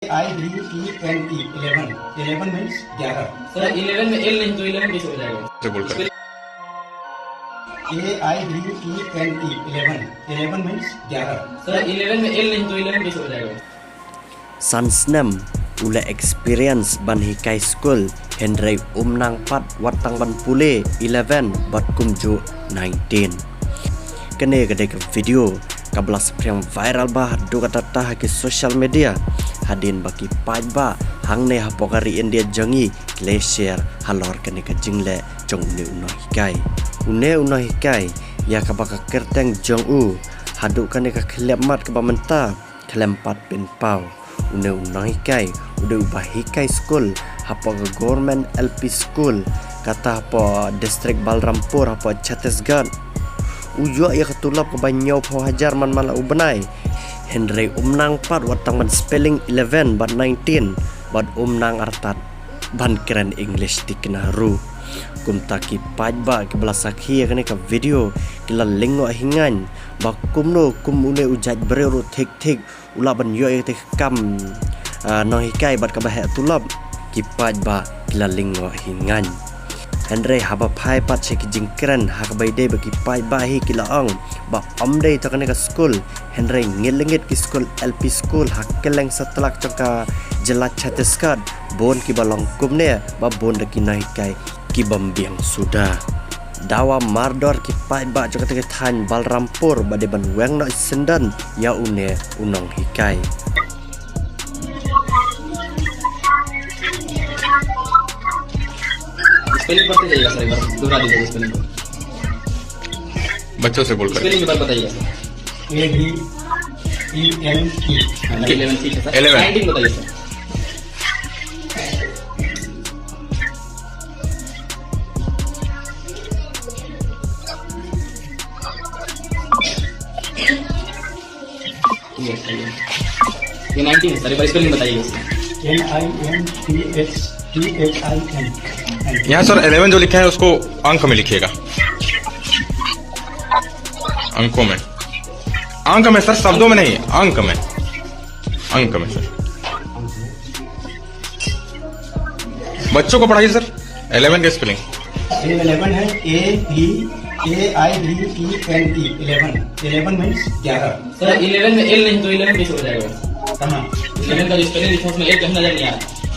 AIDENE 11 11 मीन्स 11 सर 11 में एल नहीं तो 11 कैसे हो जाएगा? AIDENE 11 मीन्स 11 सर 11 में एल नहीं तो 11 कैसे हो जाएगा? Sansnem ula experience ban hikai school hynrei nang pat watang ban pule 11 bat kumju 19 kene gede ke video kabla yang viral bah do kata tah ke social media hadin baki paj ba hangne hapokari india jangi glacier halor kene ke jingle jong ne uno hikai ya kabaka kerteng jong u hadu kene ke klemat ke bamenta klempat pin pau uno Nonghikai udah ubah hikai school apa ke government LP school kata apa district Balrampur apa Chhattisgarh ujua ya ketulap ke banyau hajar man mala bnai hynrei nang pat watang ban spelling 11 bat 19 bat nang artat ban keren English dikenaru kumtaki pajba ke belasakhi kene ke video kila lingo hingan bakumno kumune ujaj bereru thik ula ban yo te kam Nonghikai bat ka bahek tulop ki pajba kila lingo hingan hynrei haba phai pat che ki jingkren hak bai de baki pajba hi kila ong ba omdei to kene ke school hynrei ngilengit ki school LP school hak keleng setelak caka jelat Chhattisgarh bon ki balong kumne ba bon de ki Nonghikai ki bambiang sudah Dawa mardor ki pajba caka te than Balrampur bade ban weng no sendan ya une Nonghikai spelling पढ़ते जाइएगा सर एक बार दोहरा दीजिए स्पेलिंग को बच्चों से बोलकर स्पेलिंग एक बार बताइएगा सर ADENE 11 ठीक है सर 11 19 बताइए सर ये 19 है सर एक बार स्पेलिंग बताइएगा सर NINTHIN यहाँ सर 11 जो लिखा है उसको अंक में लिखिएगा अंकों में अंक में सर शब्दों में नहीं अंक में सर बच्चों को पढ़ाइए सर 11 का स्पेलिंग 11 है AIDENE 11 मीन्स 11 सर 11 में एल नहीं तो 11 कैसे हो जाएगा? कहाँ 11 का जो स्पेलिंग लिखा है उसमें एल कहीं नजर नहीं आ रहा।